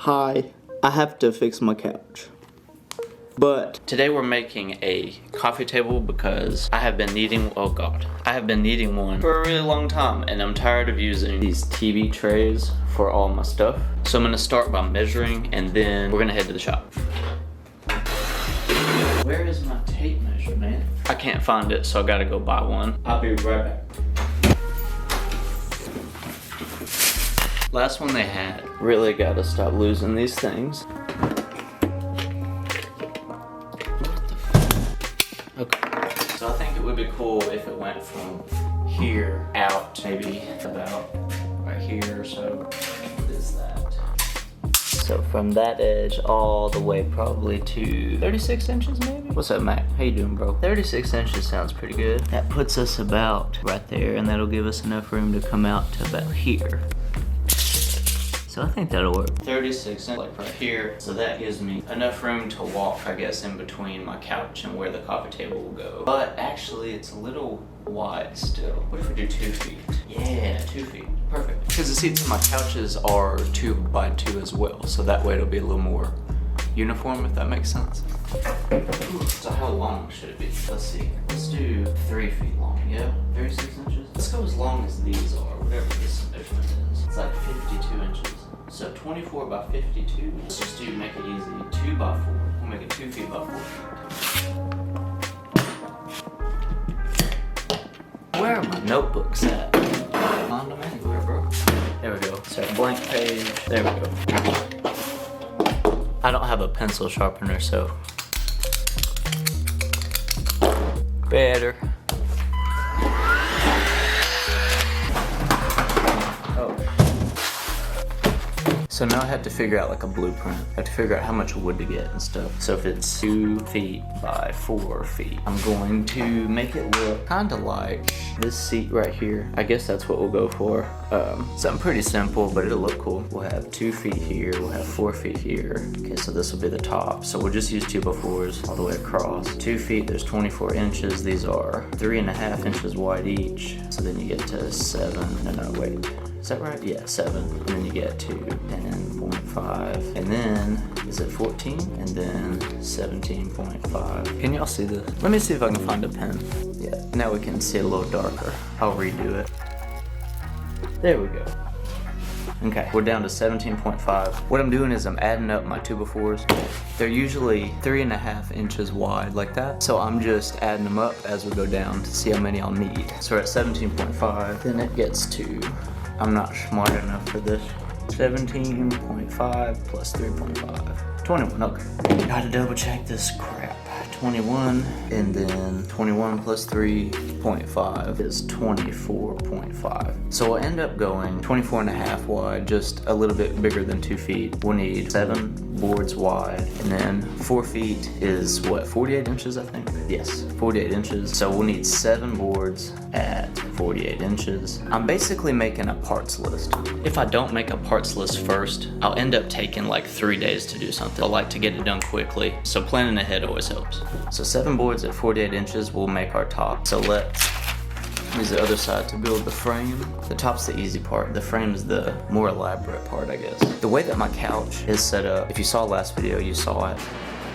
Hi, I have to fix my couch. But today we're making a coffee table because I have been needing, oh god, I have been needing one for a really long time and I'm tired of using these TV trays for all my stuff. So I'm gonna start by measuring and then we're gonna head to the shop. Where is my tape measure, man? I can't find it, so I gotta go buy one. I'll be right back. Last one they had. Really gotta stop losing these things. Okay, so I think it would be cool if it went from here out, maybe about right here or so. What is that? So from that edge all the way probably to 36 inches maybe? What's up, Mac? How you doing, bro? 36 inches sounds pretty good. That puts us about right there, and that'll give us enough room to come out to about here. So I think that'll work. 36 inches, like right here. So that gives me enough room to walk, I guess, in between my couch and where the coffee table will go. But actually, it's a little wide still. What if we do 2 feet? Yeah, 2 feet. Perfect. Because the seats on my couches are 2 by 2 as well. So that way it'll be a little more uniform, if that makes sense. So how long should it be? Let's see. Let's do 3 feet long. Yeah, 36 inches. Let's go as long as these are, whatever this measurement is. It's like 52 inches. So 24 by 52. Let's just make it easy. 2 by 4. We'll make it 2 feet by 4 feet. Where are my notebooks at? Find them anywhere, bro. There we go. So blank page. There we go. I don't have a pencil sharpener, so better. So now I have to figure out like a blueprint. I have to figure out how much wood to get and stuff. So if it's 2 feet by 4 feet, I'm going to make it look kind of like this seat right here. I guess that's what we'll go for. Something pretty simple, but it'll look cool. We'll have 2 feet here, we'll have 4 feet here. Okay, so this will be the top. So we'll just use 2x4s all the way across. 2 feet, there's 24 inches. These are 3.5 inches wide each. So then you get to 7, no, wait. Is that right? Yeah, 7. And then you get to 10.5. And then, is it 14? And then 17.5. Can y'all see this? Let me see if I can find a pen. Yeah, now we can see it a little darker. I'll redo it. There we go. Okay, we're down to 17.5. What I'm doing is I'm adding up my 2x4s. They're usually 3.5 inches wide like that. So I'm just adding them up as we go down to see how many I'll need. So we're at 17.5. Then it gets to, I'm not smart enough for this. 17.5 plus 3.5. 21, okay. Gotta double check this crap. 21, and then 21 plus 3.5 is 24.5. So we'll end up going 24.5 wide, just a little bit bigger than 2 feet. We'll need 7 boards wide, and then 4 feet is what, 48 inches, I think? Yes, 48 inches. So we'll need 7 boards at 48 inches. I'm basically making a parts list. If I don't make a parts list first, I'll end up taking like 3 days to do something. I like to get it done quickly, so planning ahead always helps. So 7 boards at 48 inches will make our top. So let's use the other side to build the frame. The top's the easy part. The frame's the more elaborate part, I guess. The way that my couch is set up, if you saw last video, you saw it.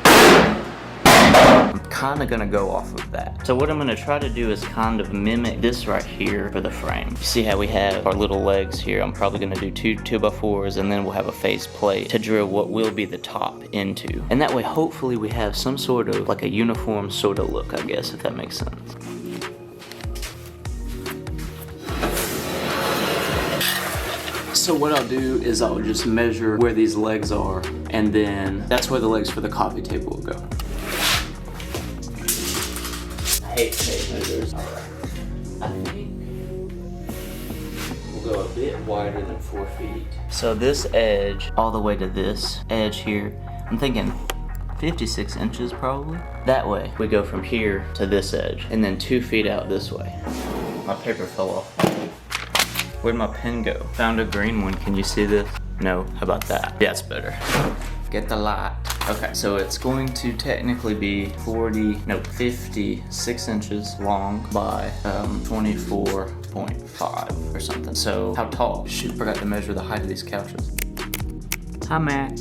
I'm kind of gonna go off of that. So what I'm gonna try to do is kind of mimic this right here for the frame. You see how we have our little legs here? I'm probably gonna do 2 2x4s, and then we'll have a face plate to drill what will be the top into. And that way, hopefully we have some sort of like a uniform sort of look, I guess, if that makes sense. So what I'll do is I'll just measure where these legs are, and then that's where the legs for the coffee table will go. I hate tape measures. Alright. I think we'll go a bit wider than 4 feet. So this edge, all the way to this edge here, I'm thinking 56 inches probably. That way, we go from here to this edge, and then 2 feet out this way. My paper fell off. Where'd my pen go? Found a green one, can you see this? No, how about that? Yeah, it's better. Get the light. Okay, so it's going to technically be 56 inches long by 24.5 or something. So how tall? Shoot, forgot to measure the height of these couches. Hi, Mac.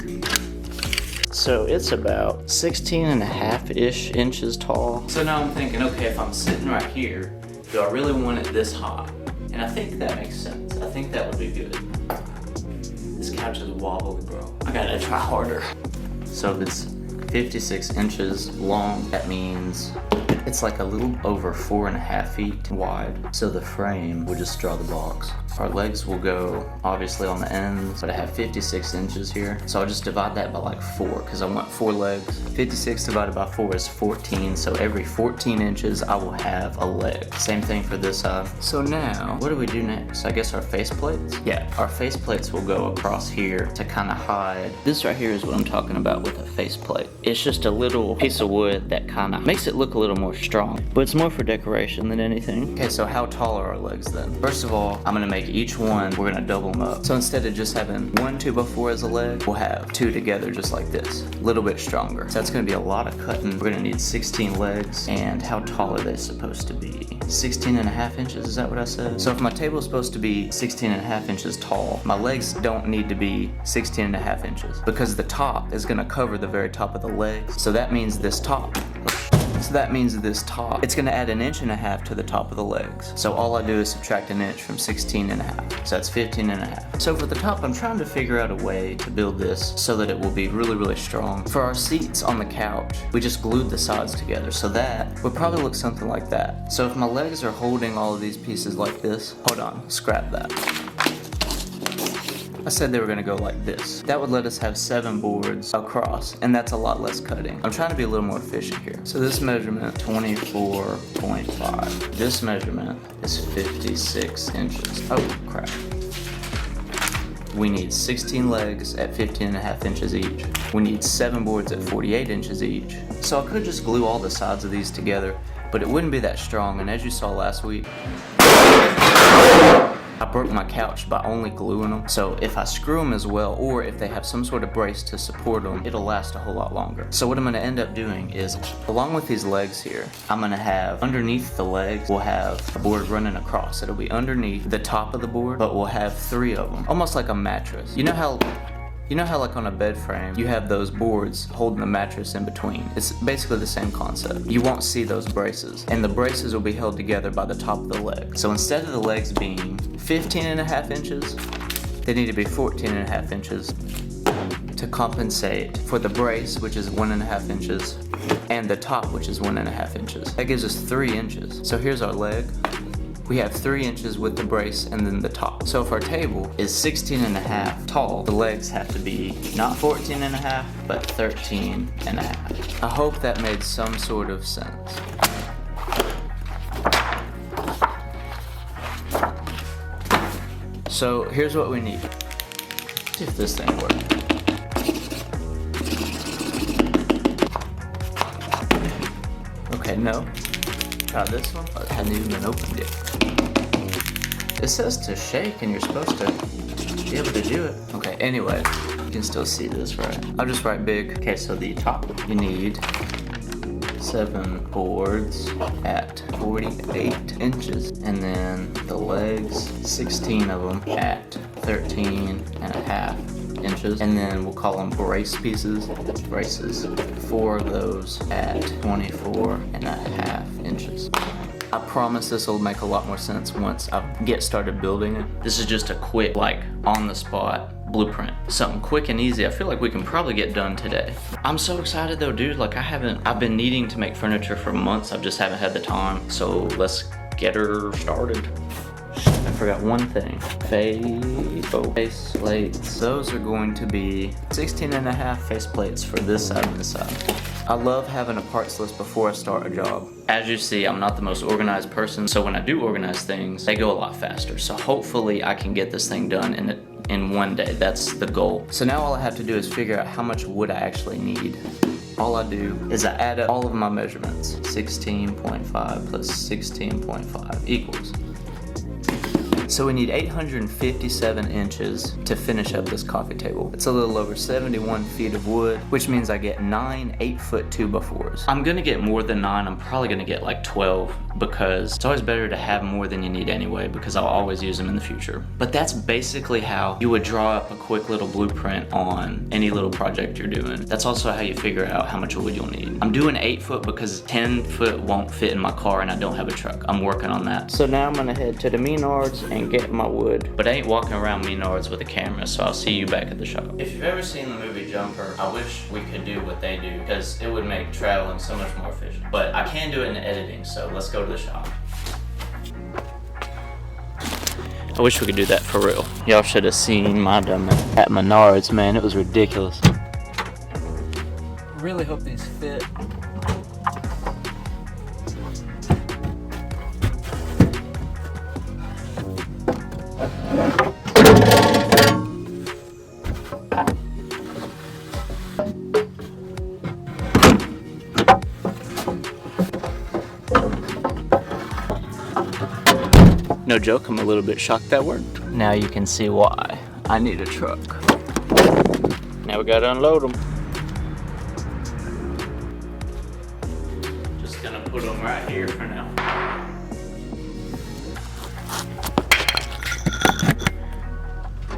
So it's about 16.5-ish inches tall. So now I'm thinking, okay, if I'm sitting right here, do I really want it this high? And I think that makes sense. I think that would be good. This couch is wobbly, bro. I gotta try harder. So if it's 56 inches long, that means it's like a little over 4.5 feet wide. So the frame will just draw the box. Our legs will go obviously on the ends, but I have 56 inches here. So I'll just divide that by like 4 because I want 4 legs. 56 divided by 4 is 14. So every 14 inches I will have a leg. Same thing for this side. So now, what do we do next? I guess our face plates? Yeah, our face plates will go across here to kind of hide. This right here is what I'm talking about with a face plate. It's just a little piece of wood that kind of makes it look a little more strong, but it's more for decoration than anything. Okay, so how tall are our legs then? First of all, I'm gonna make each one, we're gonna double them up. So instead of just having one 2x4 as a leg, we'll have 2 together just like this, a little bit stronger. So that's gonna be a lot of cutting. We're gonna need 16 legs. And how tall are they supposed to be? 16.5 inches, is that what I said? So if my table is supposed to be 16.5 inches tall, my legs don't need to be 16.5 inches because the top is gonna cover the very top of the legs. So that means this top. So that means this top, it's gonna add 1.5 inches to the top of the legs. So all I do is subtract 1 inch from 16.5. So that's 15.5. So for the top, I'm trying to figure out a way to build this so that it will be really, really strong. For our seats on the couch, we just glued the sides together. So that would probably look something like that. So if my legs are holding all of these pieces like this, hold on, scrap that. I said they were gonna go like this. That would let us have 7 boards across, and that's a lot less cutting. I'm trying to be a little more efficient here. So this measurement, 24.5. This measurement is 56 inches. Oh, crap. We need 16 legs at 15.5 inches each. We need 7 boards at 48 inches each. So I could just glue all the sides of these together, but it wouldn't be that strong, and as you saw last week, I broke my couch by only gluing them. So if I screw them as well, or if they have some sort of brace to support them, it'll last a whole lot longer. So what I'm gonna end up doing is, along with these legs here, I'm gonna have underneath the legs, we'll have a board running across. It'll be underneath the top of the board, but we'll have 3 of them, almost like a mattress. You know how like on a bed frame, you have those boards holding the mattress in between? It's basically the same concept. You won't see those braces, and the braces will be held together by the top of the leg. So instead of the legs being 15.5 inches, they need to be 14.5 inches to compensate for the brace, which is 1.5 inches, and the top, which is 1.5 inches. That gives us 3 inches. So here's our leg. We have 3 inches with the brace and then the top. So if our table is 16.5 tall, the legs have to be not 14.5, but 13.5. I hope that made some sort of sense. So here's what we need. See if this thing works. Okay, no. Try this one. It hadn't even been opened yet. It says to shake and you're supposed to be able to do it. Okay, anyway, you can still see this, right? I'll just write big. Okay, so the top, you need 7 boards at 48 inches. And then the legs, 16 of them at 13.5 inches. And then we'll call them brace pieces. Braces. 4 of those at 24.5 inches. I promise this will make a lot more sense once I get started building it. This is just a quick, like, on the spot blueprint. Something quick and easy. I feel like we can probably get done today. I'm so excited though, dude. Like I've been needing to make furniture for months. I just haven't had the time. So let's get her started. I forgot one thing. Face plates. Those are going to be 16.5 face plates for this side and this side. I love having a parts list before I start a job. As you see, I'm not the most organized person, so when I do organize things, they go a lot faster. So hopefully I can get this thing done in one day. That's the goal. So now all I have to do is figure out how much wood I actually need. All I do is I add up all of my measurements. 16.5 plus 16.5 equals So we need 857 inches to finish up this coffee table. It's a little over 71 feet of wood, which means I get 9 8-foot 2x4s. I'm gonna get more than 9. I'm probably gonna get like 12 because it's always better to have more than you need anyway, because I'll always use them in the future. But that's basically how you would draw up a quick little blueprint on any little project you're doing. That's also how you figure out how much wood you'll need. I'm doing 8 foot because 10 foot won't fit in my car and I don't have a truck. I'm working on that. So now I'm gonna head to the Menards and get my wood. But I ain't walking around Menards with a camera, so I'll see you back at the shop. If you've ever seen the movie Jumper, I wish we could do what they do because it would make traveling so much more efficient. But I can do it in editing, so let's go to the shop. I wish we could do that for real. Y'all should have seen my dumb at Menards, man. It was ridiculous. Really hope these fit. No joke, I'm a little bit shocked that worked. Now you can see why I need a truck. Now we gotta unload them. Just gonna put them right here for now.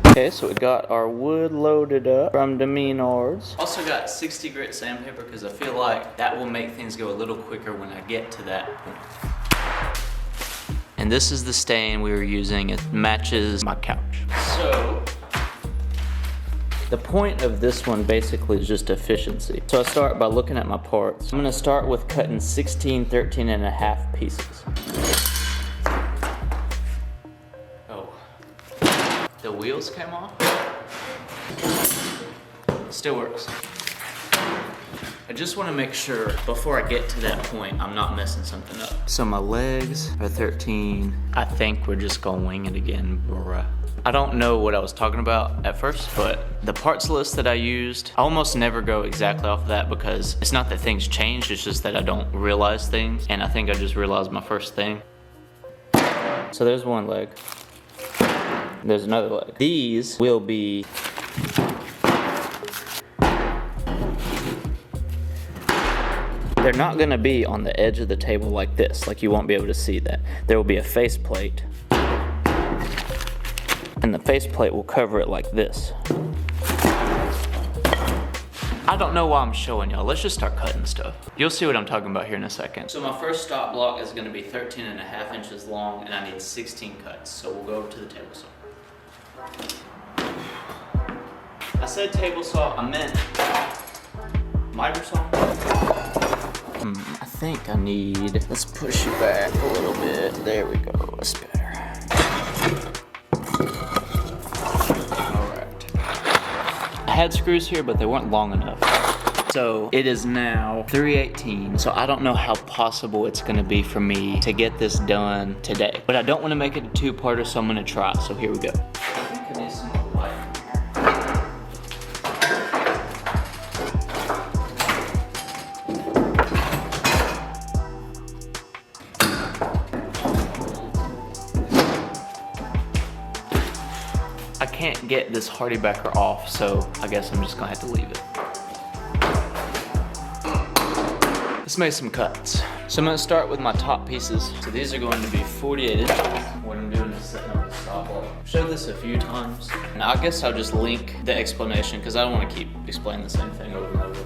Okay, so we got our wood loaded up from the Menards. Also got 60 grit sandpaper because I feel like that will make things go a little quicker when I get to that point. And this is the stain we were using. It matches my couch. So, the point of this one basically is just efficiency. So I start by looking at my parts. I'm gonna start with cutting 16, 13 and a half pieces. Oh. The wheels came off. Still works. I just want to make sure before I get to that point, I'm not messing something up. So my legs are 13. I think we're just gonna wing it again, bruh. I don't know what I was talking about at first, but the parts list that I used, I almost never go exactly off of that because it's not that things change, it's just that I don't realize things. And I think I just realized my first thing. So there's one leg. There's another leg. These will be they're not gonna be on the edge of the table like this, like you won't be able to see that. There will be a faceplate, and the faceplate will cover it like this. I don't know why I'm showing y'all. Let's just start cutting stuff. You'll see what I'm talking about here in a second. So my first stop block is gonna be 13 and a half inches long, and I need 16 cuts. So we'll go over to the table saw. I said table saw, I meant miter saw. I think I need, let's push it back a little bit. There we go, that's better. All right. I had screws here, but they weren't long enough. So it is now 3:18, so I don't know how possible it's gonna be for me to get this done today. But I don't wanna make it a two-parter, so I'm gonna try, so here we go. I think I need some more light. I can't get this hardy backer off, so I guess I'm just gonna have to leave it. Let's make some cuts. So I'm gonna start with my top pieces. So these are going to be 48 inches. What I'm doing is setting up a stop block. I've showed this a few times. Now I guess I'll just link the explanation because I don't want to keep explaining the same thing over and over.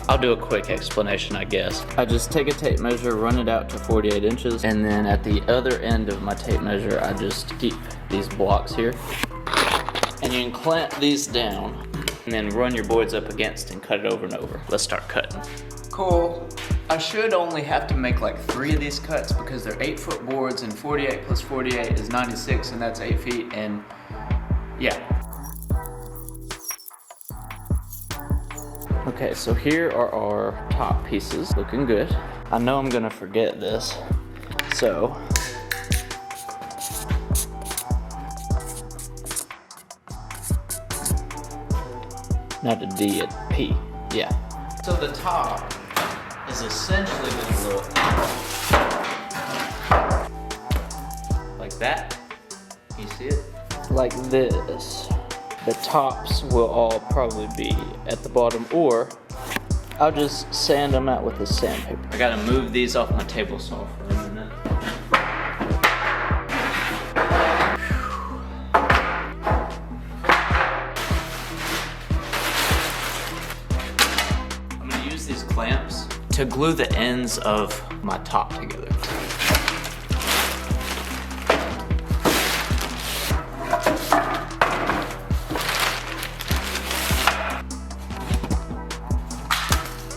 I'll do a quick explanation, I guess. I just take a tape measure, run it out to 48 inches, and then at the other end of my tape measure, I just keep these blocks here. And you can clamp these down, and then run your boards up against and cut it over and over. Let's start cutting. Cool. I should only have to make like 3 of these cuts because they're 8-foot boards, and 48 plus 48 is 96, and that's 8 feet, and yeah. Okay, so here are our top pieces, looking good. I know I'm gonna forget this, so. Not a D, a P, yeah. So the top is is essentially gonna look like that. You see it? Like this. The tops will all probably be at the bottom, or I'll just sand them out with this sandpaper. I gotta move these off my table saw for a minute. I'm gonna use these clamps to glue the ends of my top together.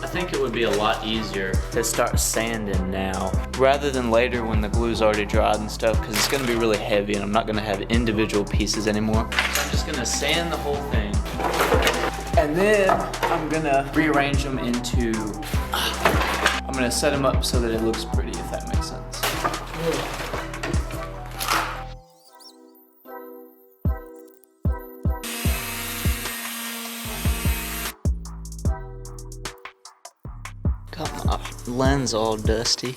I think it would be a lot easier to start sanding now rather than later when the glue's already dried and stuff, because it's going to be really heavy and I'm not going to have individual pieces anymore. So I'm just going to sand the whole thing, and then I'm going to rearrange them into, I'm going to set them up so that it looks pretty, if that makes sense. Got my lens all dusty.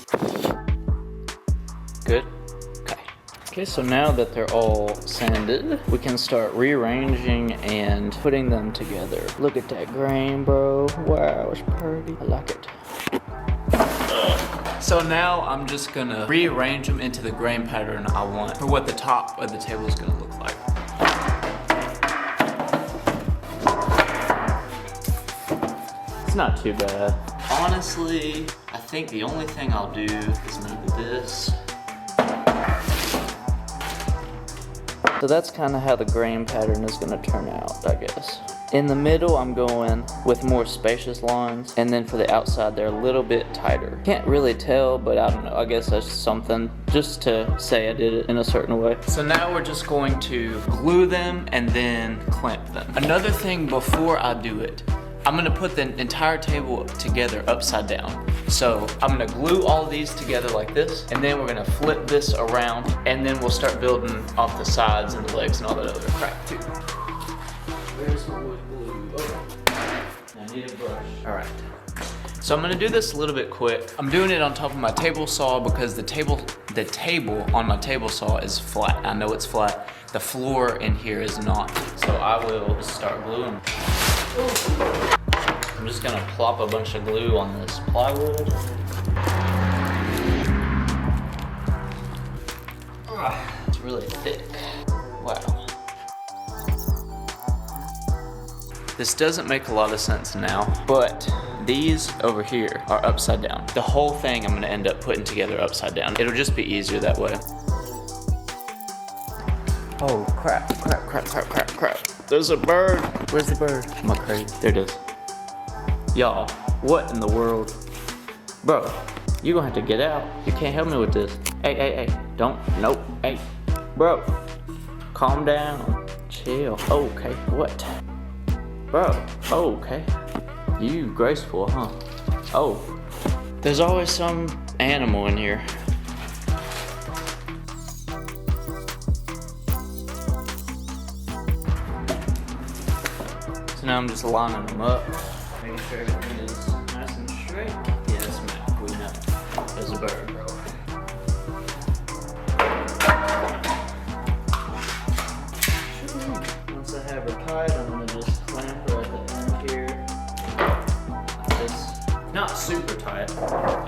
Good? Okay. Okay, so now that they're all sanded, we can start rearranging and putting them together. Look at that grain, bro. Wow, it's pretty. I like it. So now I'm just gonna rearrange them into the grain pattern I want for what the top of the table is gonna look like. It's not too bad. Honestly, I think the only thing I'll do is move this. So that's kind of how the grain pattern is going to turn out, I guess. In the middle, I'm going with more spacious lines, and then for the outside, they're a little bit tighter. Can't really tell, but I don't know. I guess that's something just to say I did it in a certain way. So now we're just going to glue them and then clamp them. Another thing before I do it, I'm gonna put the entire table together upside down. So I'm gonna glue all of these together like this, and then we're gonna flip this around, and then we'll start building off the sides and the legs and all that other crap too. Where's my wood glue? Oh, I need a brush. All right. So I'm gonna do this a little bit quick. I'm doing it on top of my table saw because the table on my table saw is flat. I know it's flat. The floor in here is not. So I will start gluing. I'm just gonna plop a bunch of glue on this plywood. It's really thick. Wow. This doesn't make a lot of sense now, but these over here are upside down. The whole thing I'm gonna end up putting together upside down. It'll just be easier that way. Oh crap, crap, crap, crap, crap, crap. There's a bird. Where's the bird? Am I crazy? There it is. Y'all, what in the world? Bro, you gonna have to get out. You can't help me with this. Hey, don't, nope, hey. Bro, calm down, chill. Okay, what? Bro, okay. You graceful, huh? Oh, there's always some animal in here. So now I'm just lining them up, making sure everything is nice and straight. Yes, man, we know. There's a bird, bro. Once I have her tied, I'm gonna just clamp her at the end here. Like this. Not super tight,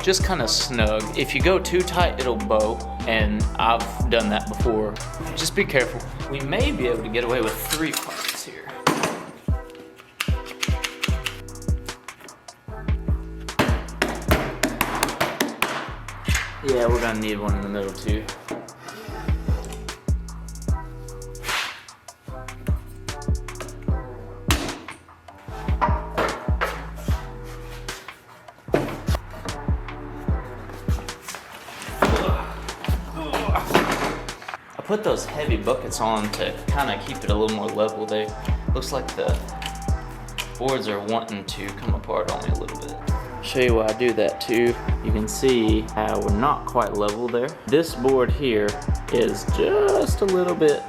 just kind of snug. If you go too tight, it'll bow, and I've done that before. Just be careful. We may be able to get away with 3 parts here. Yeah, we're gonna need one in the middle too. I put those heavy buckets on to kind of keep it a little more level. Looks like the boards are wanting to come apart on me a little bit. Show you why I do that too. You can see how we're not quite level there. This board here is just a little bit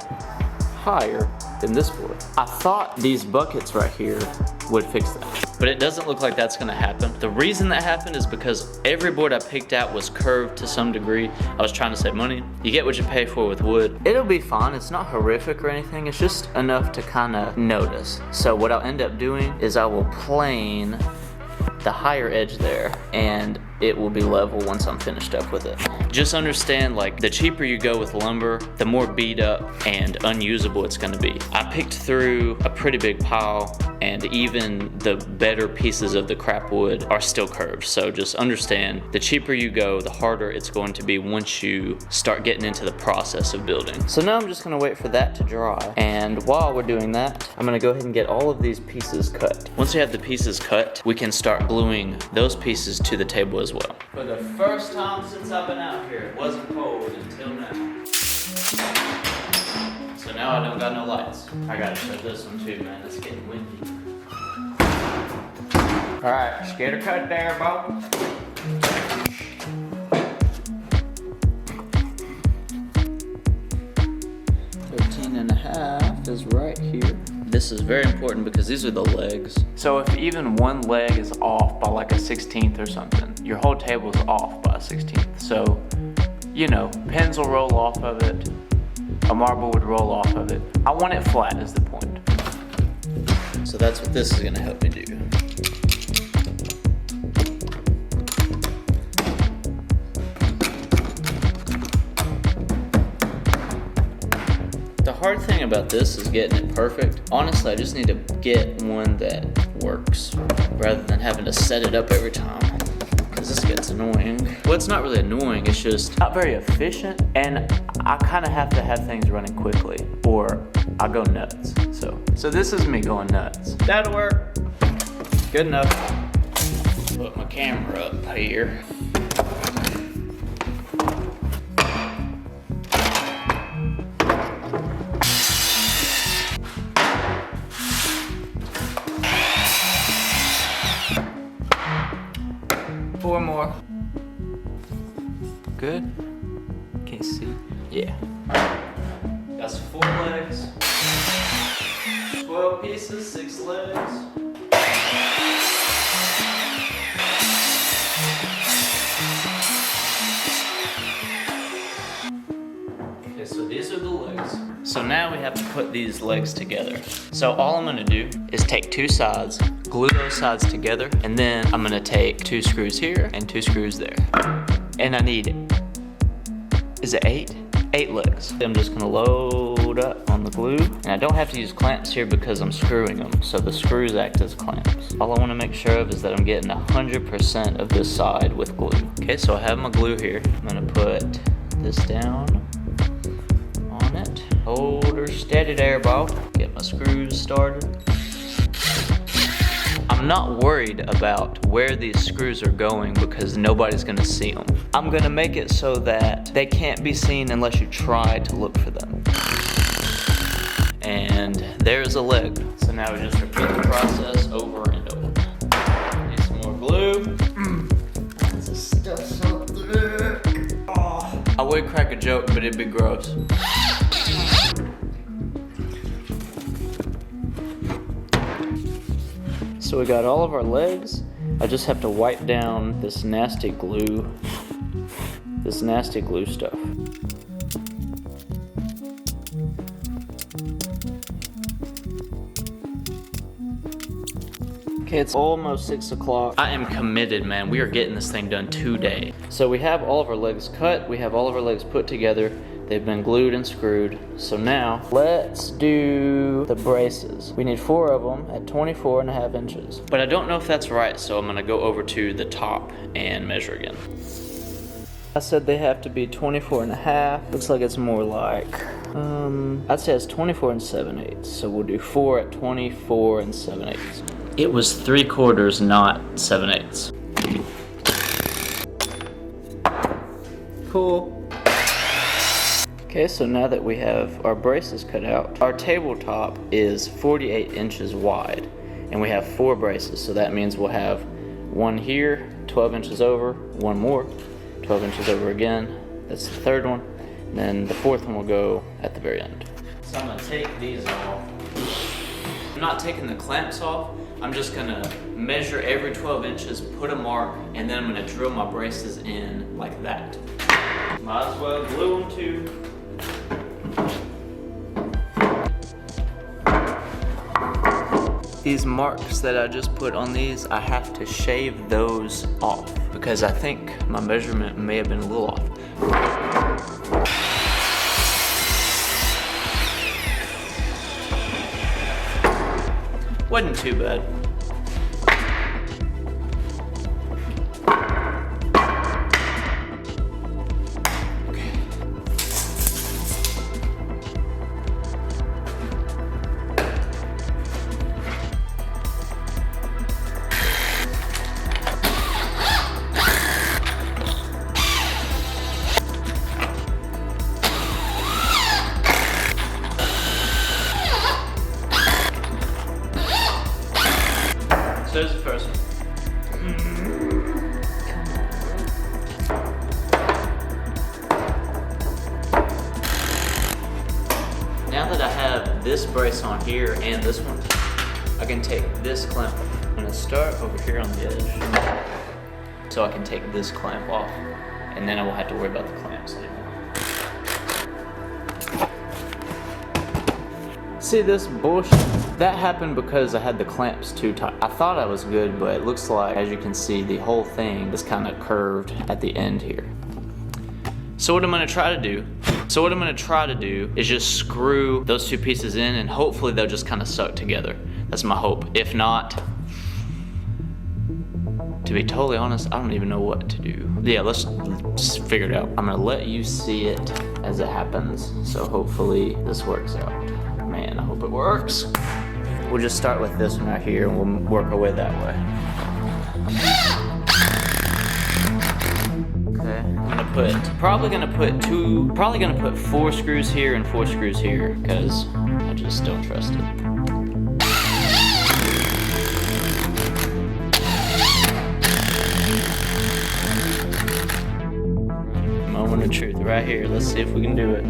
higher than this board. I thought these buckets right here would fix that. but it doesn't look like that's gonna happen. The reason that happened is because every board I picked out was curved to some degree. I was trying to save money. You get what you pay for with wood. It'll be fine, it's not horrific or anything, it's just enough to kind of notice. So what I'll end up doing is I will plane the higher edge there, and it will be level once I'm finished up with it. Just understand, like, the cheaper you go with lumber, the more beat up and unusable it's gonna be. I picked through a pretty big pile, and even the better pieces of the crap wood are still curved. So just understand, the cheaper you go, the harder it's going to be once you start getting into the process of building. So now I'm just gonna wait for that to dry. And while we're doing that, I'm gonna go ahead and get all of these pieces cut. Once we have the pieces cut, we can start gluing those pieces to the table as well. For the first time since I've been out here, it wasn't cold until now. So now I don't got no lights. I gotta shut this one too, man. It's getting windy. All right, just get her cut there, bro. 13.5 is right here. This is very important because these are the legs. So if even one leg is off by like a 16th or something, your whole table is off by a 16th. So, you know, pins will roll off of it. A marble would roll off of it. I want it flat is the point. So that's what this is gonna help me do. The hard thing about this is getting it perfect. Honestly, I just need to get one that works rather than having to set it up every time, because this gets annoying. Well, it's not really annoying, it's just not very efficient, and I kind of have to have things running quickly or I'll go nuts. So this is me going nuts. That'll work. Good enough. Put my camera up here. Four more. Good? Can't see. Yeah. Got some 4 legs. 12 pieces, 6 legs. Okay, so these are the legs. So now we have to put these legs together. So all I'm gonna do is take 2 sides, glue those sides together, and then I'm gonna take 2 screws here and 2 screws there. And I need, is it 8? 8 legs. I'm just gonna load up on the glue, and I don't have to use clamps here because I'm screwing them, so the screws act as clamps. All I wanna make sure of is that I'm getting 100% of this side with glue. Okay, so I have my glue here. I'm gonna put this down on it. Hold her steady there, Bob. Get my screws started. I'm not worried about where these screws are going because nobody's gonna see them. I'm gonna make it so that they can't be seen unless you try to look for them. And there's a leg. So now we just repeat the process over and over. Need some more glue. This stuff so thick. Oh. I would crack a joke, but it'd be gross. So we got all of our legs. I just have to wipe down this nasty glue stuff. Okay, it's almost 6 o'clock. I am committed, man. We are getting this thing done today. So we have all of our legs cut. We have all of our legs put together. They've been glued and screwed. So now let's do the braces. We need 4 of them at 24.5 inches. But I don't know if that's right, so I'm gonna go over to the top and measure again. I said they have to be 24.5. Looks like it's more like, I'd say it's 24 7/8. So we'll do 4 at 24 7/8. It was 3/4, not 7/8. Cool. Okay, so now that we have our braces cut out, our tabletop is 48 inches wide, and we have 4 braces, so that means we'll have one here, 12 inches over, one more, 12 inches over again, that's the 3rd one, and then the 4th one will go at the very end. So I'm gonna take these off. I'm not taking the clamps off, I'm just gonna measure every 12 inches, put a mark, and then I'm gonna drill my braces in like that. Might as well glue them too. These marks that I just put on these, I have to shave those off because I think my measurement may have been a little off. Wasn't too bad. So there's the first one. Now that I have this brace on here and this one, I can take this clamp. I'm gonna start over here on the edge so I can take this clamp off, and then I won't have to worry about the clamps anymore. See this bullshit? That happened because I had the clamps too tight. I thought I was good, but it looks like, as you can see, the whole thing is kind of curved at the end here. So what I'm gonna try to do is just screw those two pieces in, and hopefully they'll just kind of suck together. That's my hope. If not, to be totally honest, I don't even know what to do. Yeah, let's figure it out. I'm gonna let you see it as it happens. So hopefully this works out. Man, I hope it works. We'll just start with this one right here and we'll work our way that way. Okay, probably gonna put 4 screws here and 4 screws here because I just don't trust it. Moment of truth right here. Let's see if we can do it.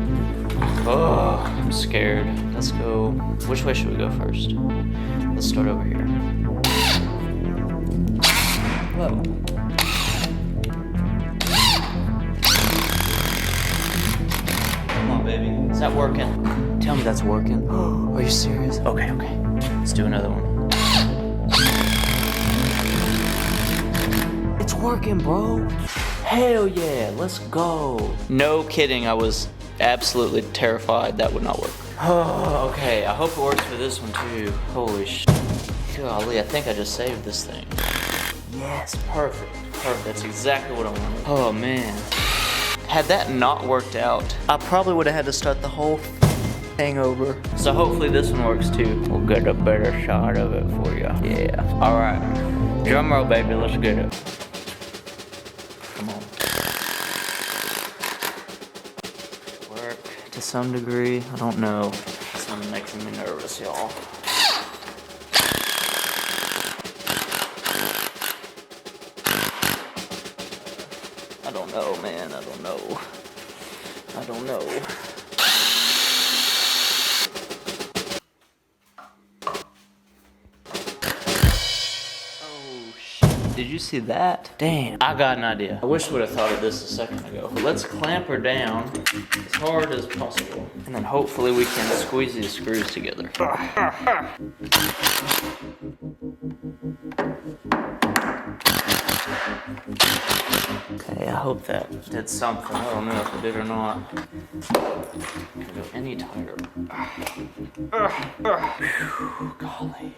Oh, I'm scared. Let's go. Which way should we go first? Let's start over here. Whoa. Come on, baby. Is that working? Tell me that's working. Are you serious? Okay. Let's do another one. It's working, bro. Hell yeah, let's go. No kidding, I was absolutely terrified that would not work. Oh, okay, I hope it works for this one too. Holy sh**. Golly, I think I just saved this thing. Yes, perfect. That's exactly what I wanted. Oh man. Had that not worked out, I probably would have had to start the whole thing over. So hopefully this one works too. We'll get a better shot of it for you. Yeah, all right. Drum roll, baby, let's get it. Come on. To some degree, I don't know. Something making me nervous, y'all. I don't know, man. I don't know. Did you see that? Damn. I got an idea. I wish I would have thought of this a second ago. But let's clamp her down as hard as possible. And then hopefully we can squeeze these screws together. Okay, I hope that did something. I don't know if it did or not. Can't go any tighter. Golly.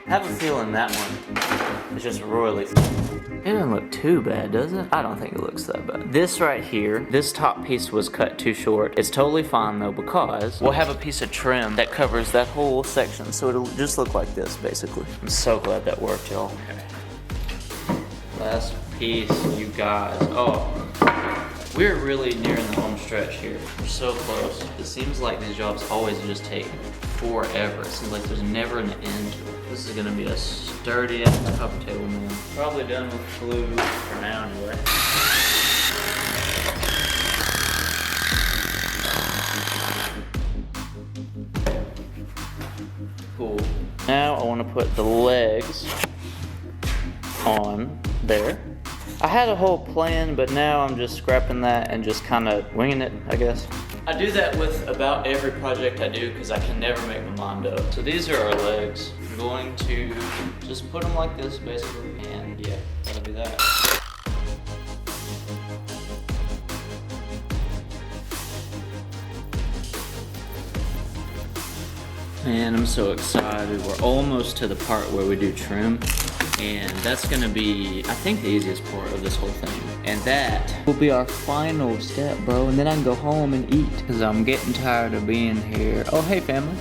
I have a feeling that one is just royally. It doesn't look too bad, does it? I don't think it looks that bad. This right here, this top piece was cut too short. It's totally fine though because we'll have a piece of trim that covers that whole section, so it'll just look like this basically. I'm so glad that worked, y'all. Okay. Last piece, you guys. Oh, we're really nearing the home stretch here. We're so close. It seems like these jobs always just take forever. It seems like there's never an end to it. This is gonna be a sturdy ass coffee table, man. Probably done with glue for now anyway. Cool. Now I want to put the legs on there. I had a whole plan, but now I'm just scrapping that and just kind of winging it, I guess. I do that with about every project I do because I can never make my mind up. So these are our legs. I'm going to just put them like this basically, and yeah, that'll be that. Man, I'm so excited. We're almost to the part where we do trim. And that's gonna be, I think, the easiest part of this whole thing. And that will be our final step, bro. And then I can go home and eat, because I'm getting tired of being here. Oh, hey, family.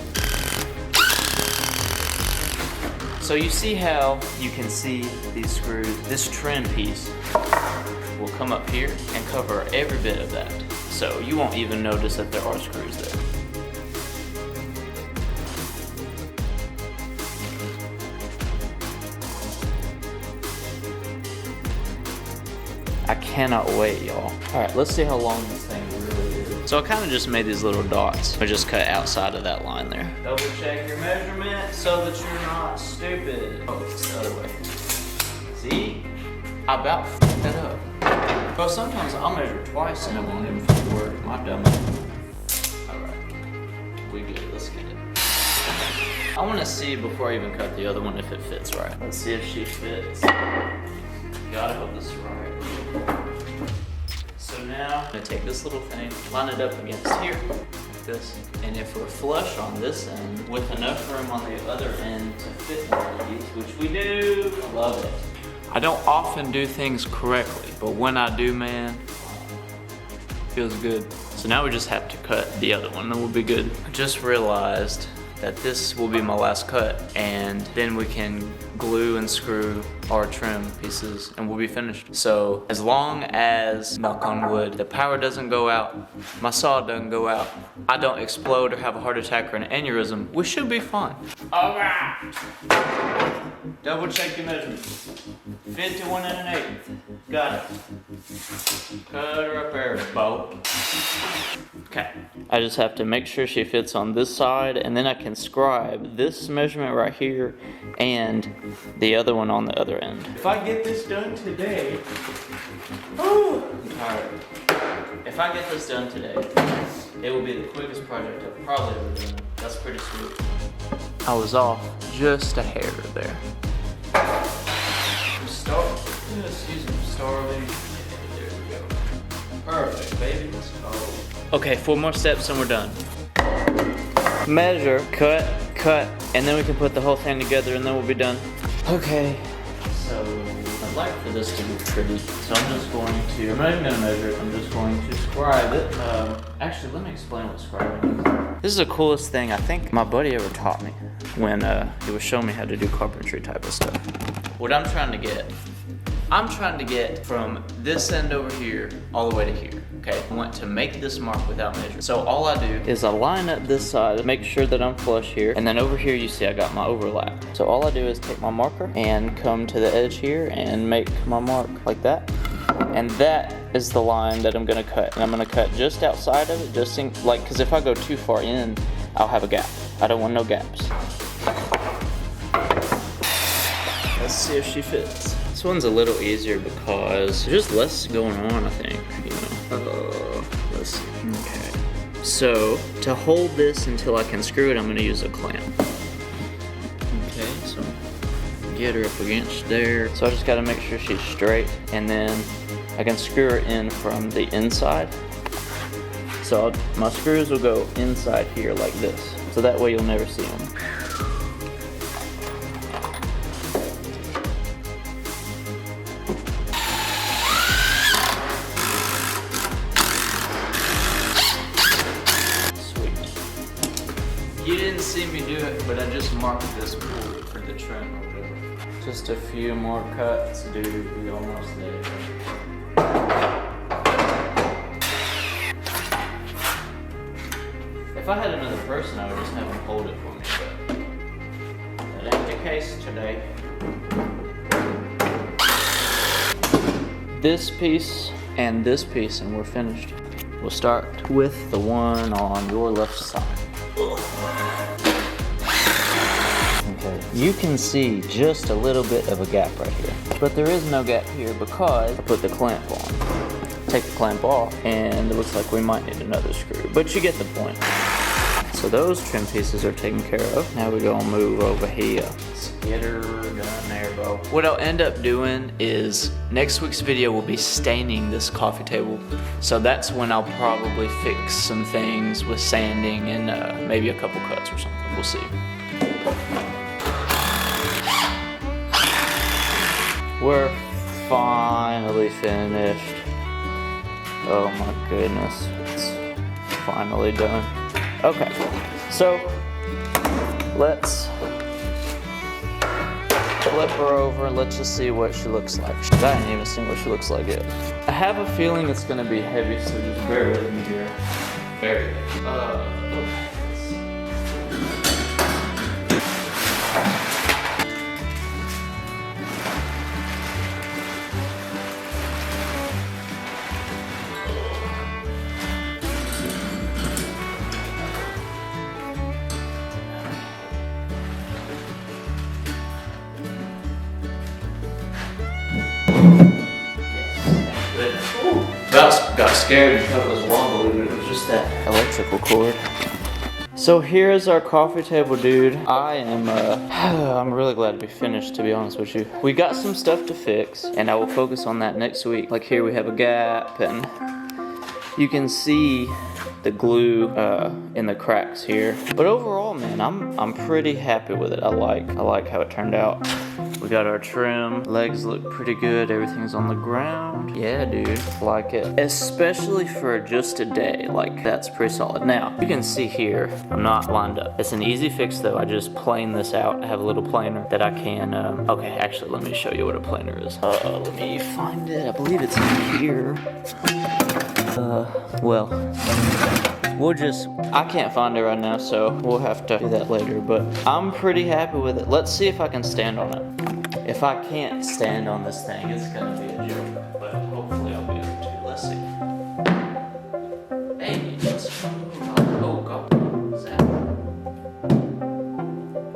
So you see how you can see these screws? This trim piece will come up here and cover every bit of that. So you won't even notice that there are screws there. I cannot wait, y'all. All right, let's see how long this thing really is. So I kind of just made these little dots. I just cut outside of that line there. Double check your measurement so that you're not stupid. Oh, it's the other way. See? I about fucked that up. Bro, sometimes I'll measure twice and it won't even work. My dumb. All right, we good, let's get it. I want to see before I even cut the other one if it fits right. Let's see if she fits. Gotta hope this is right. So now I'm gonna take this little thing, line it up against here, like this. And if we're flush on this end, with enough room on the other end to fit one of these, which we do, I love it. I don't often do things correctly, but when I do, man, it feels good. So now we just have to cut the other one and we'll be good. I just realized that this will be my last cut, and then we can glue and screw our trim pieces and we'll be finished. So as long as, knock on wood, the power doesn't go out, my saw doesn't go out, I don't explode or have a heart attack or an aneurysm, we should be fine. All right. Double check your measurements. 51 1/8. Got it. Cut her up there, Bo. Okay. I just have to make sure she fits on this side, and then I can scribe this measurement right here and the other one on the other end. If I get this done today, I'm tired. If I get this done today, it will be the quickest project I've probably ever done. That's pretty sweet. I was off just a hair there. Just use some starving. There we go. Perfect, baby. Let's go. Okay, 4 more steps and we're done. Measure, cut, and then we can put the whole thing together and then we'll be done. Okay, so I'd like for this to be pretty. So I'm just going to, I'm not even going to measure it, I'm just going to scribe it. Actually, let me explain what scribing is. This is the coolest thing I think my buddy ever taught me when he was showing me how to do carpentry type of stuff. What I'm trying to get from this end over here all the way to here, okay? I want to make this mark without measuring. So all I do is I line up this side, make sure that I'm flush here, and then over here you see I got my overlap. So all I do is take my marker and come to the edge here and make my mark like that. And that is the line that I'm gonna cut. And I'm gonna cut just outside of it, just in, like, because if I go too far in, I'll have a gap. I don't want no gaps. Let's see if she fits. This one's a little easier because there's just less going on, I think, you know. Let's see. Okay. So to hold this until I can screw it, I'm gonna use a clamp. Okay, so get her up against there. So I just gotta make sure she's straight, and then I can screw her in from the inside. So my screws will go inside here like this. So that way you'll never see them. You didn't see me do it, but I just marked this pool for the trim or whatever. Just a few more cuts, dude. We almost there. If I had another person, I would just have them hold it for me, but that ain't the case today. This piece and this piece, and we're finished. We'll start with the one on your left side. Okay, you can see just a little bit of a gap right here, but there is no gap here because I put the clamp on. Take the clamp off, and it looks like we might need another screw, but you get the point. So those trim pieces are taken care of. Now we're gonna move over here. Let's get her done there, bro. What I'll end up doing is next week's video will be staining this coffee table. So that's when I'll probably fix some things with sanding and maybe a couple cuts or something. We'll see. We're finally finished. Oh my goodness, it's finally done. Okay, so let's flip her over and let's just see what she looks like. I ain't even seen what she looks like yet. I have a feeling it's gonna be heavy, so just bear with me here. Very heavy. Okay. Got scared and thought it was wobbly, but it was just that electrical cord. So here's our coffee table, dude. I'm really glad to be finished, to be honest with you. We got some stuff to fix, and I will focus on that next week. Like here we have a gap, and you can see the glue in the cracks here. But overall, man, I'm pretty happy with it. I like how it turned out. We got our trim, legs look pretty good, everything's on the ground. Yeah, dude, like it. Especially for just a day, like that's pretty solid. Now, you can see here, I'm not lined up. It's an easy fix though, I just plane this out. I have a little planer that I can, okay, actually let me show you what a planer is. Let me find it, I believe it's in here. Well, I can't find it right now, so we'll have to do that later, but I'm pretty happy with it. Let's see if I can stand on it. If I can't stand on this thing, it's gonna be a joke, but hopefully I'll be able to. Let's see. Hey, let's oh god, what is that?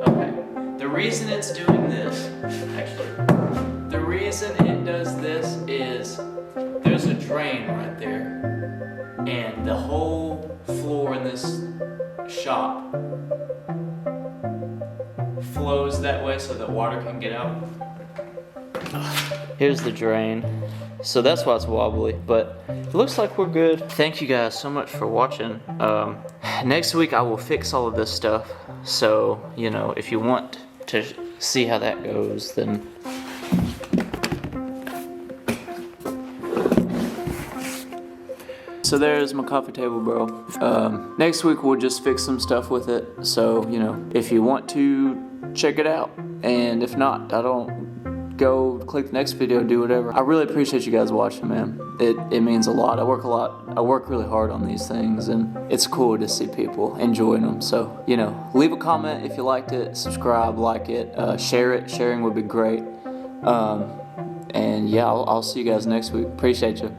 Okay, the reason it's doing this, actually, the reason it does this is there's a drain right there, and the whole floor in this shop flows that way so that water can get out. Here's the drain. So that's why it's wobbly, but it looks like we're good. Thank you guys so much for watching. Next week I will fix all of this stuff. So, you know, if you want to see how that goes, then so there's my coffee table, bro. Next week we'll just fix some stuff with it. So, you know, if you want to check it out, and if not, I don't, go click the next video, do whatever. I really appreciate you guys watching, man. It means a lot. I work really hard on these things, and it's cool to see people enjoying them. So, you know, leave a comment if you liked it, subscribe, like it, share it. Sharing would be great. And yeah, I'll see you guys next week. Appreciate you.